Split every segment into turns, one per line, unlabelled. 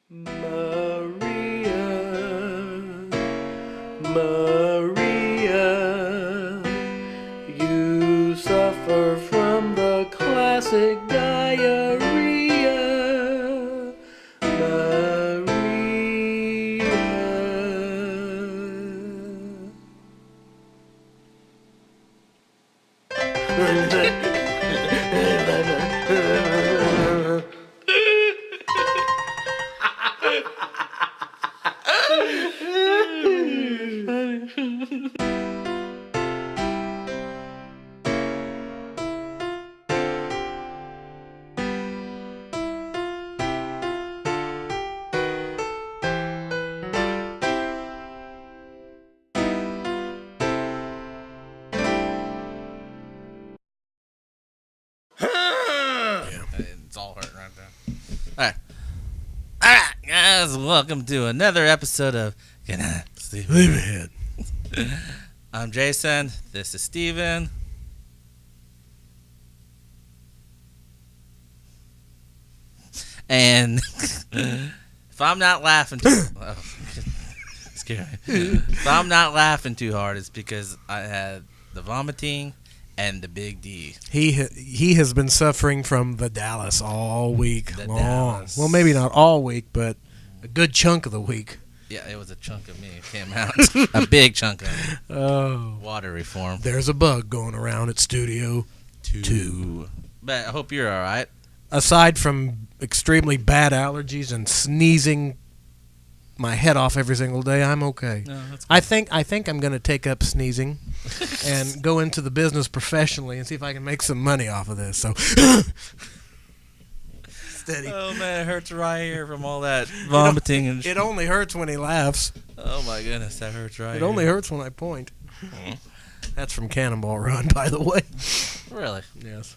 Maria, Maria, you suffer from the classic diarrhea. Maria.
It's all hurting right there. Alright, guys, welcome to another episode of Goodnight Sleepyhead. I'm Jason. This is Steven. And if I'm not laughing too scary. If I'm not laughing too hard, it's because I had the vomiting and the big D.
He has been suffering from the Dallas all week long.
Dallas.
Well, maybe not all week, but a good chunk of the week.
Yeah, it was a chunk of me. It came out. A big chunk of me.
Oh.
Water reform.
There's a bug going around at Studio 2.
But I hope you're all right.
Aside from extremely bad allergies and sneezing my head off every single day, I'm okay.
No, that's
I think I'm going to take up sneezing and go into the business professionally and see if I can make some money off of this. So steady.
Oh man, it hurts right here from all that vomiting and.
It only hurts when he laughs.
Oh my goodness, that hurts right.
It only hurts when I point. That's from Cannonball Run, by the way.
Really?
Yes.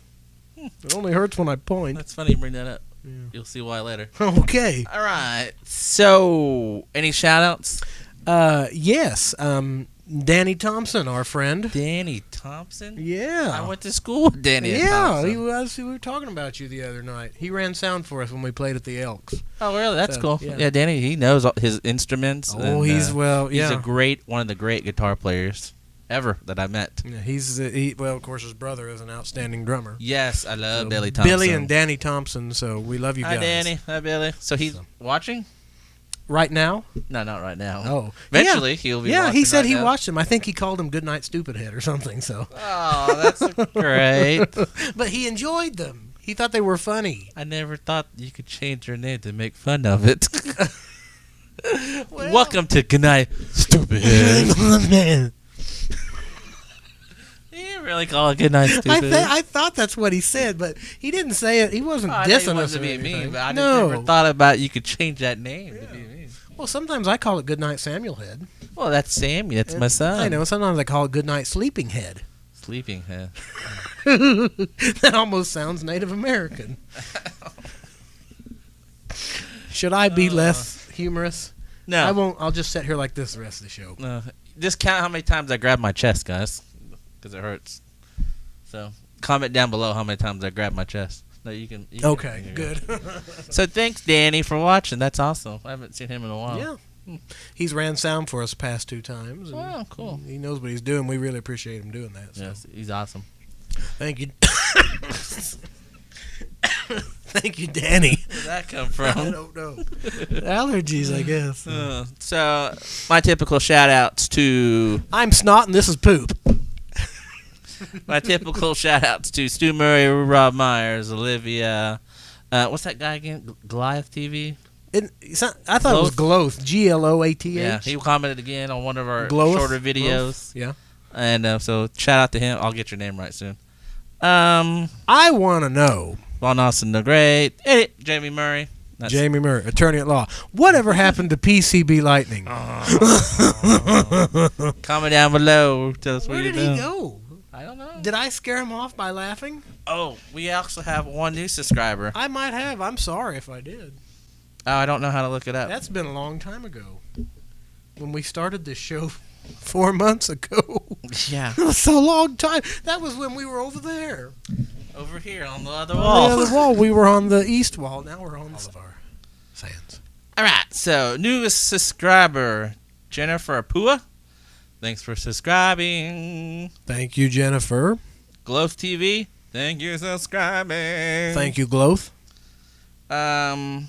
It only hurts when I point.
That's funny you bring that up.
Yeah.
You'll see why later.
Okay.
All right. So, any shout-outs?
Yes. Danny Thompson, our friend.
Danny Thompson?
Yeah.
I went to school with Danny Thompson.
He was. We were talking about you the other night. He ran sound for us when we played at the Elks.
Oh, really? That's
So,
cool.
yeah.
Yeah, Danny, he knows all his instruments.
Oh,
and,
he's
He's one of the great guitar players ever that I met.
Yeah, well, of course, his brother is an outstanding drummer.
Yes, I love
So,
Billy Thompson.
Billy and Danny Thompson, so we love you
Hi,
guys.
Danny. Hi, Billy. So he's watching?
Right now?
No, not right now.
Oh.
Eventually, he'll be watching.
Yeah, he said
right
he
now.
watched him. I think he called him Goodnight Sleepyhead or something, so.
Oh, that's great.
But he enjoyed them. He thought they were funny.
I never thought you could change your name to make fun of it.
Well,
Welcome to Goodnight Stupidhead.
Man.
You didn't really call it Goodnight Stupid.
I thought that's what he said, but he didn't say it. He wasn't
I know
dissing
you
us
wanted
or
to be
anything.
mean, but I
No.
never thought about you could change that name to be mean.
Well, sometimes I call it Goodnight Samuelhead.
Well, that's Sammy. That's my son.
I know. Sometimes I call it Goodnight Sleeping Head.
Sleeping head.
That almost sounds Native American. Should I be less humorous?
No.
I won't. I'll just sit here like this the rest of the show.
No. Just count how many times I grab my chest, guys, because it hurts. So comment down below how many times I grab my chest. No, you can.
Okay, good.
So thanks, Danny, for watching. That's awesome. I haven't seen him in a while.
Yeah. He's ran sound for us past 2 times. and
Wow, cool.
He knows what he's doing. We really appreciate him doing that. So.
Yes, he's awesome.
Thank you. Thank you, Danny.
Where'd that come
I
from?
don't know. Allergies, I guess.
So, my typical shout-outs to...
I'm snot and this is poop.
My typical shout-outs to Stu Murray, Rob Myers, Olivia... what's that guy again? Goliath TV?
I thought it was Gloath. Gloath.
Yeah, he commented again on one of our
Gloath?
shorter videos.
Gloath? Yeah.
And so, shout out to him. I'll get your name right soon.
I want to know.
Von Austin the Great. Jamie Murray.
Jamie Murray, attorney at law. Whatever happened to PCB Lightning?
Comment down below. Tell us
Where
what
did
you're doing.
he go?
I don't know.
Did I scare him off by laughing?
Oh, we also have one new subscriber.
I might have. I'm sorry if I did.
Oh, I don't know how to look it up.
That's been a long time ago. When we started this show 4 months ago.
Yeah.
It was a long time. That was when we were over there.
Over here on the other
On
wall.
the other wall. We were on the east wall. Now we're on all of our fans.
All right, so newest subscriber, Jennifer Apua. Thanks for subscribing.
Thank you, Jennifer.
Gloth TV. Thank you for subscribing.
Thank you, Gloth.
I've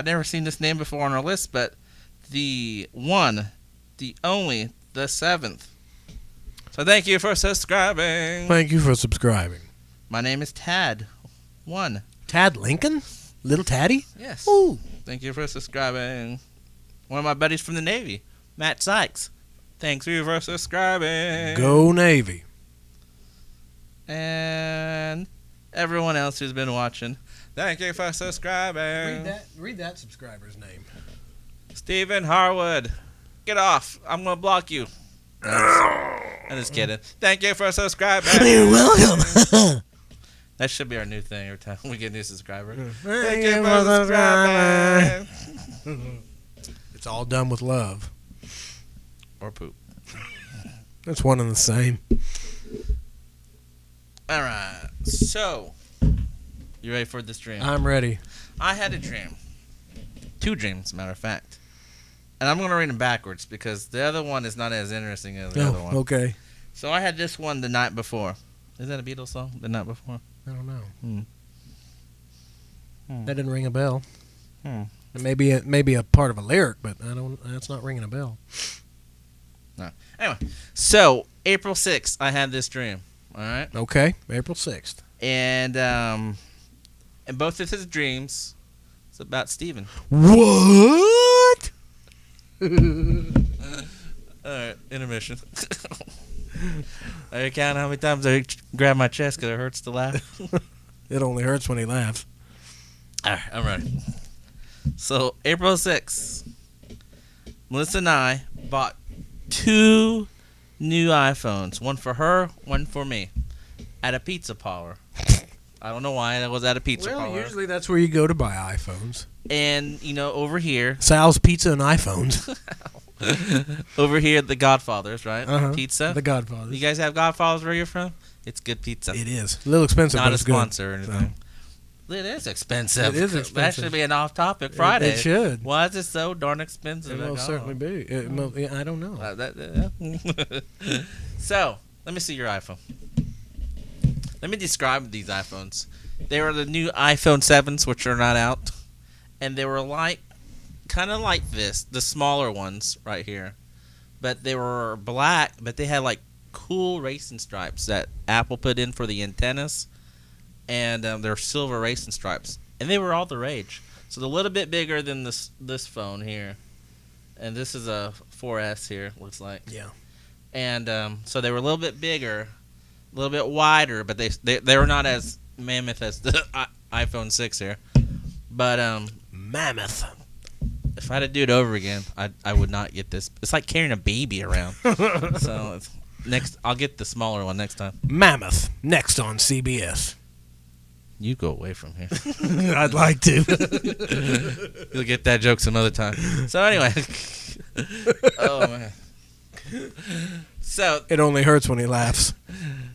never seen this name before on our list, but the one, the only, the seventh. So thank you for subscribing.
Thank you for subscribing.
My name is Tad. One.
Tad Lincoln? Little Taddy?
Yes.
Ooh.
Thank you for subscribing. One of my buddies from the Navy, Matt Sykes. Thanks you for subscribing.
Go Navy.
And everyone else who's been watching, thank you for subscribing.
Read that subscriber's name.
Stephen Harwood. Get off. I'm going to block you. I'm just kidding. Thank you for subscribing.
You're welcome.
That should be our new thing every time we get a new subscriber.
Thank you for subscribing. It's all done with love.
Or poop.
That's one and the same.
All right. So, you ready for this dream?
I'm ready.
I had a dream. 2 dreams, as a matter of fact. And I'm going to read them backwards because the other one is not as interesting as the other one.
Okay.
So I had this one the night before. Is that a Beatles song? The night before?
I don't know.
Hmm.
That didn't ring a bell.
Hmm.
It may be a part of a lyric, but that's not ringing a bell.
No. Anyway, so April 6th, I had this dream. All right.
Okay. April 6th.
And both of his dreams, it's about Steven.
What?
All right, intermission. I count how many times I grab my chest because it hurts to laugh.
It only hurts when he laughs.
All right, I'm ready. So, April 6th, Melissa and I bought 2 new iPhones. One for her, one for me. At a pizza parlor. I don't know why that was at a pizza parlor.
Usually that's where you go to buy iPhones.
And, over here.
Sal's Pizza and iPhones.
Over here at the Godfathers, right?
Uh-huh.
Pizza.
The Godfathers.
You guys have Godfathers where you're from? It's good pizza.
It is. A little expensive,
Not
but
a
it's good.
sponsor or anything. It is expensive.
It is expensive.
That should be an off-topic Friday.
It should.
Why is it so darn expensive?
It will certainly be. I don't know.
So, let me see your iPhone. Let me describe these iPhones. They were the new iPhone 7s, which are not out. And they were kind of like this, the smaller ones right here. But they were black, but they had cool racing stripes that Apple put in for the antennas. And they're silver racing stripes. And they were all the rage. So they're a little bit bigger than this phone here. And this is a 4S here, looks like.
Yeah.
And so they were a little bit bigger, a little bit wider, but they were not as mammoth as the iPhone 6 here. But
Mammoth.
if I had to do it over again, I would not get this. It's like carrying a baby around. So I'll get the smaller one next time.
Mammoth. Next on CBS.
You go away from here.
I'd like to.
You'll get that joke some other time. So anyway. Oh, man. So
It only hurts when he laughs.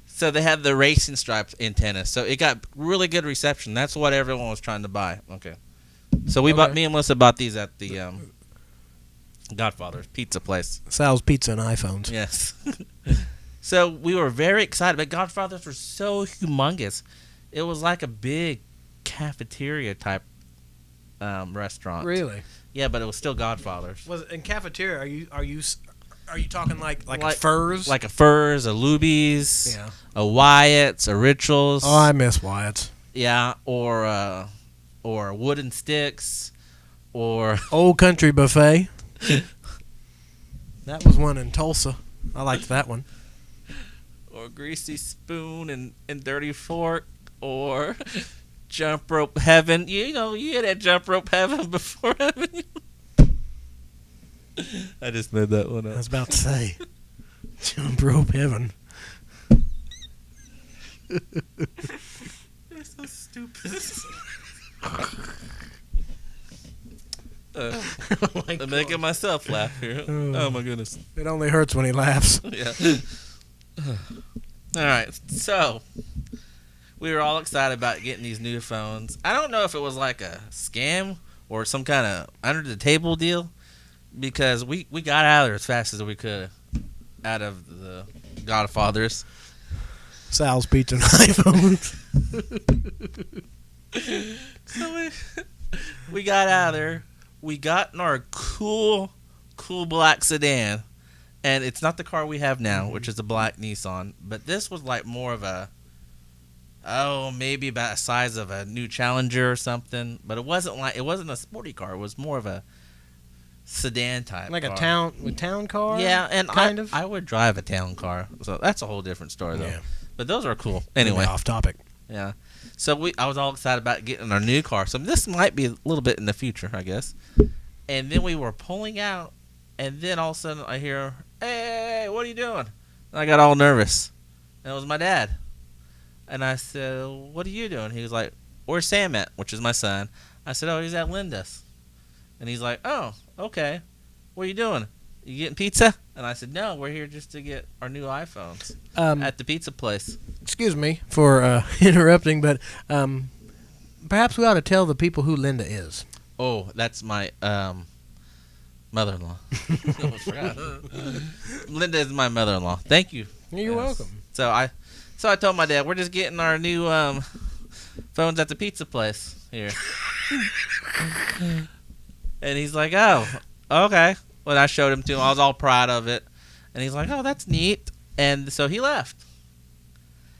So they had the racing stripes antenna. So it got really good reception. That's what everyone was trying to buy. Okay. So me and Melissa bought these at the Godfather's pizza place.
Sal's Pizza and iPhones.
Yes. So we were very excited, but Godfather's were so humongous. It was like a big cafeteria type restaurant.
Really?
Yeah, but it was still Godfather's.
Was it in cafeteria? Are you talking like a Furs?
Like a Furs, a Luby's,
Yeah.
a Wyatt's, a Rituals.
Oh, I miss Wyatt's.
Yeah, or Wooden Sticks, or
Old Country Buffet. That was one in Tulsa. I liked that one.
or Greasy Spoon and Dirty Fork, or Jump Rope Heaven. You had that Jump Rope Heaven before, haven't you? I just made that one
I
up.
was about to say. Jump Rope Heaven.
You're so stupid. I'm making myself laugh here. Oh my goodness.
It only hurts when he laughs.
Yeah. All right. So we were all excited about getting these new phones. I don't know if it was like a scam or some kind of under the table deal, because we got out of there as fast as we could, out of the Godfathers.
Sal's Pizza and iPhones.
So we got out of there. We got in our cool black sedan, and it's not the car we have now, which is a black Nissan, but this was like more of a, maybe about the size of a new Challenger or something, but it wasn't a sporty car. It was more of a sedan type
Like
car.
a town car?
Yeah, and
kind of.
I would drive a town car, so that's a whole different story though.
Yeah.
But those are cool. Anyway,
Off topic.
yeah. So I was all excited about getting our new car. So this might be a little bit in the future, I guess. And then we were pulling out, and then all of a sudden I hear, "Hey, what are you doing?" And I got all nervous. And it was my dad. And I said, "What are you doing?" He was like, "Where's Sam at?" Which is my son. I said, "Oh, he's at Linda's." And he's like, "Oh, okay. What are you doing? You getting pizza?" And I said, "No, we're here just to get our new iPhones at the pizza place."
Excuse me for interrupting, but perhaps we ought to tell the people who Linda is.
Oh, that's my mother-in-law. Linda is my mother-in-law. Thank you.
You're welcome.
So I told my dad, we're just getting our new phones at the pizza place here. And he's like, "Oh, okay." Well, I showed him to him. I was all proud of it. And he's like, "Oh, that's neat." And so he left.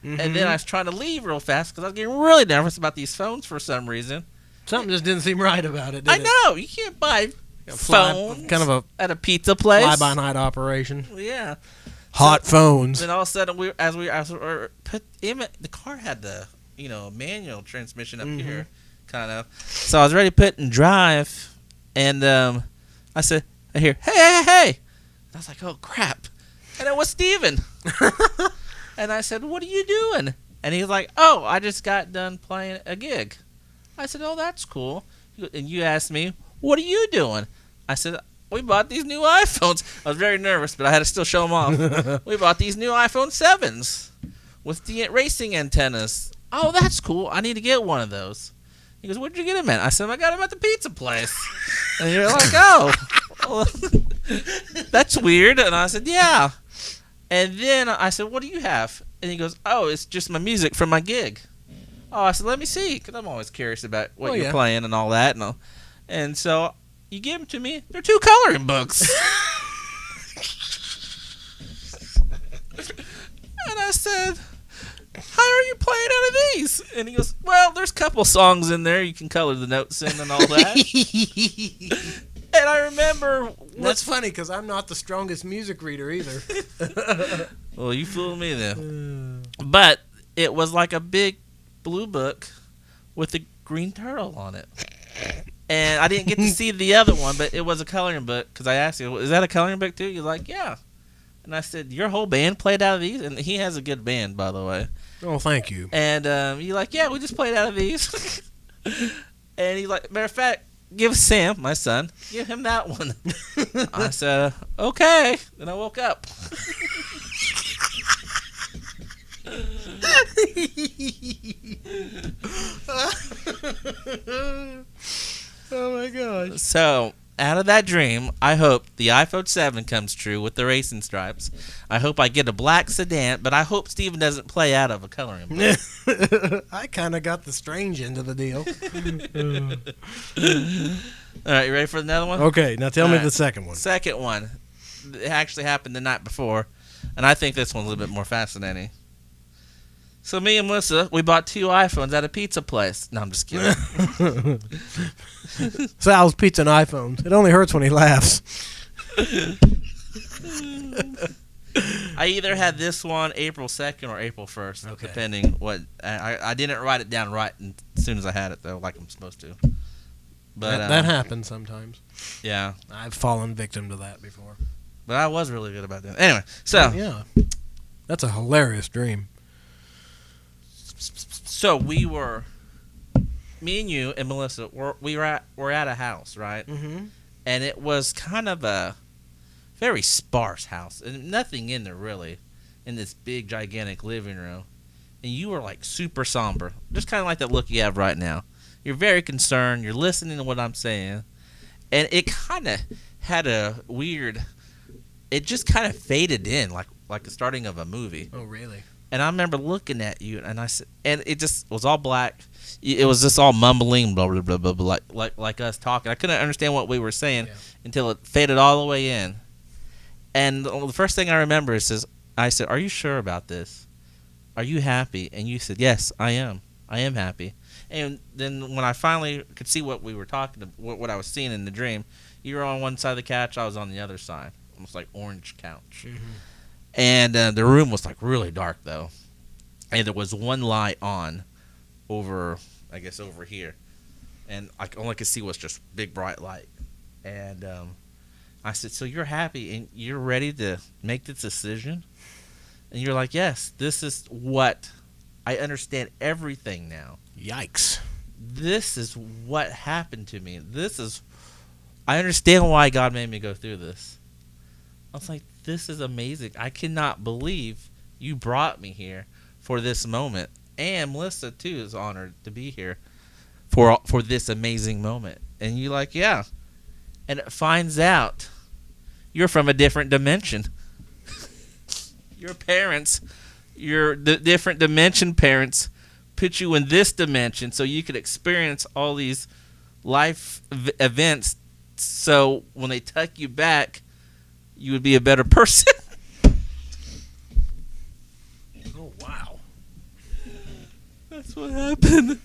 Mm-hmm.
And then I was trying to leave real fast because I was getting really nervous about these phones for some reason.
Something just didn't seem right about it, did
I
it?
know. You can't buy phones
kind of a
at a pizza place.
fly-by-night operation.
Yeah.
Hot phones.
Then all of a sudden, as we put the car had the manual transmission up here, kind of. So I was ready to put in drive, and I said, "I hear, hey!" And I was like, "Oh crap!" And it was Steven. And I said, "What are you doing?" And he's like, "Oh, I just got done playing a gig." I said, "Oh, that's cool." And you asked me, "What are you doing?" I said, "We bought these new iPhones." I was very nervous, but I had to still show them off. "We bought these new iPhone 7s with the racing antennas." "Oh, that's cool. I need to get one of those." He goes, "Where'd you get them at?" I said, "I got them at the pizza place." And you're like, "Oh, well, that's weird." And I said, "Yeah." And then I said, "What do you have?" And he goes, "Oh, it's just my music from my gig." Oh, I said, "Let me see," because I'm always curious about what you're playing and all that. And so you give them to me. They're 2 coloring books. And I said, "How are you playing out of these?" And he goes, "Well, there's a couple songs in there you can color the notes in and all that." And I remember...
That's funny, because I'm not the strongest music reader either.
Well, you fooled me then. But it was like a big blue book with a green turtle on it. And I didn't get to see the other one, but it was a coloring book, because I asked you, "Is that a coloring book too?" He's like, "Yeah." And I said, "Your whole band played out of these?" And he has a good band, by the way.
Oh, thank you.
And you're like, "Yeah, we just played out of these." And he's like, "Matter of fact, give Sam, my son, give him that one." I said, "Okay." Then I woke up.
Oh my gosh.
So, out of that dream, I hope the iPhone 7 comes true with the racing stripes. I hope I get a black sedan, but I hope Steven doesn't play out of a coloring book.
I kind of got the strange end of the deal.
All right, you ready for another one?
Okay, now tell me
All right.
the second one.
Second one. It actually happened the night before, and I think this one's a little bit more fascinating. So me and Melissa, we bought 2 iPhones at a pizza place. No, I'm just kidding.
Sal's Pizza and iPhones. It only hurts when he laughs.
I either had this one April 2nd or April 1st,
Okay.
depending what. I didn't write it down right as soon as I had it, though, like I'm supposed to. But
that happens sometimes.
yeah.
I've fallen victim to that before.
But I was really good about that. Anyway, so
Yeah. That's a hilarious dream.
so we were, me and you and Melissa, we're at a house, right?
Mm-hmm.
And it was kind of a very sparse house, and nothing in there really, in this big gigantic living room. and you were like super somber, just kind of like that look you have right now. You're very concerned. You're listening to what I'm saying, and it kind of had a weird. It just kind of faded in, like the starting of a movie.
Oh, really?
And I remember looking at you, and I said, and it just was all black. It was just all mumbling, blah blah blah blah, blah like us talking. I couldn't understand what we were saying until it faded all the way in. And the first thing I remember is, I said, "Are you sure about this? Are you happy?" And you said, "Yes, I am. I am happy." And then when I finally could see what we were talking about, what I was seeing in the dream, you were on one side of the couch, I was on the other side, almost like orange couch. Mm-hmm. And the room was like really dark though, and there was one light on, over here, and all I could see was just big bright light. And I said, "So you're happy and you're ready to make this decision?" And you're like, "Yes, this is what I understand everything now."
Yikes.
This is what happened to me. I understand why God made me go through this. I was like, this is amazing. I cannot believe you brought me here for this moment. And Melissa, too, is honored to be here for this amazing moment. And you're like, yeah. And it finds out you're from a different dimension. Your parents, the different dimension parents, put you in this dimension so you could experience all these life events. So when they tuck you back, you would be a better person.
Oh, wow.
That's what happened.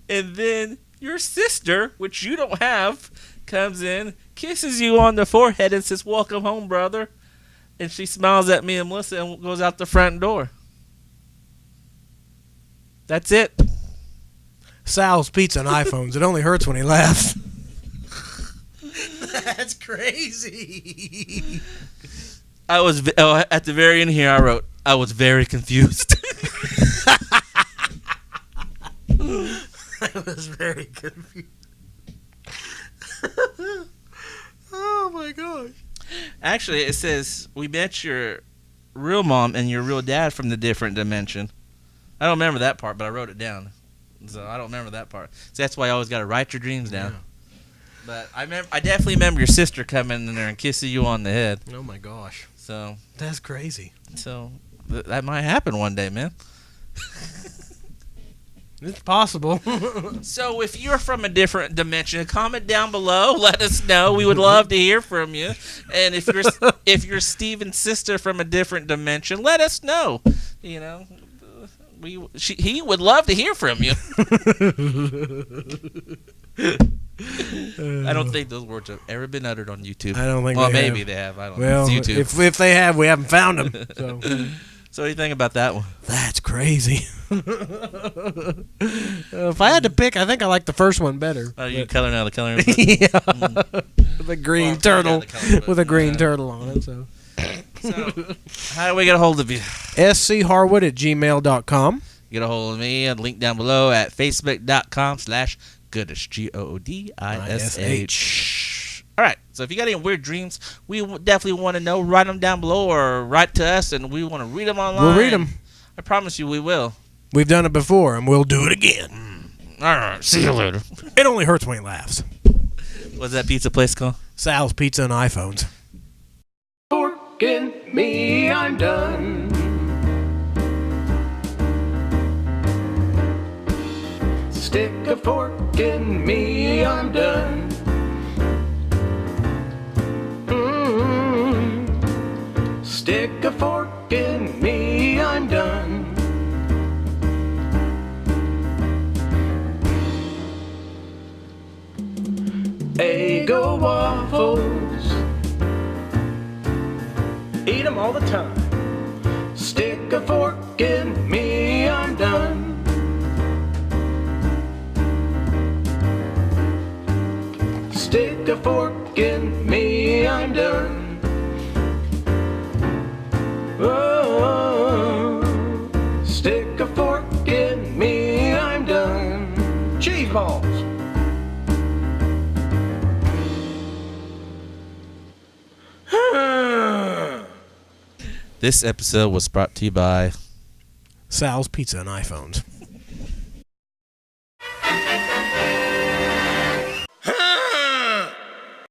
And then your sister, which you don't have, comes in, kisses you on the forehead and says, "Welcome home, brother." And she smiles at me and Melissa and goes out the front door. That's it.
Sal's Pizza and iPhones. It only hurts when he laughs. That's crazy.
I was at the very end here. I wrote, "I was very confused."
I was very confused. Oh my gosh.
Actually, it says we met your real mom and your real dad from the different dimension. I don't remember that part, but I wrote it down, so I don't remember that part. So that's why I always got to write your dreams down. Yeah. But I definitely remember your sister coming in there and kissing you on the head.
Oh my gosh.
So
that's crazy.
So that might happen one day, man.
It's possible.
So if you're from a different dimension, comment down below. Let us know. We would love to hear from you. And if you're Steven's sister from a different dimension, let us know. You know, he would love to hear from you. I don't think those words have ever been uttered on YouTube.
I don't think.
Well,
they
maybe
have.
they have. I don't know.
Well,
It's YouTube.
If they have, we haven't found them. So.
So what do you think about that one?
That's crazy. If I had to pick, I think I like the first one better.
Oh, you coloring out the coloring?
Yeah. The green turtle with a green turtle on it. So
how do we get a hold of you?
scharwood@gmail.com.
Get a hold of me and link down below at facebook.com/goodish, GOODISH. All right, so if you got any weird dreams, we definitely want to know. Write them down below or write to us, and we want to read them online.
We'll read them.
I promise you we will.
We've done it before, and we'll do it again.
All right, see you later.
It only hurts when he laughs.
What's that pizza place called?
Sal's Pizza and iPhones.
Fork in me, I'm done. Stick a fork in me, I'm done. Stick a fork in me, I'm done. Eggo waffles, eat 'em all the time. Stick a fork in me, I'm done. Stick a fork in me, I'm done. Oh, stick a fork in me, I'm done. Cheese balls.
This episode was brought to you by
Sal's Pizza and iPhones.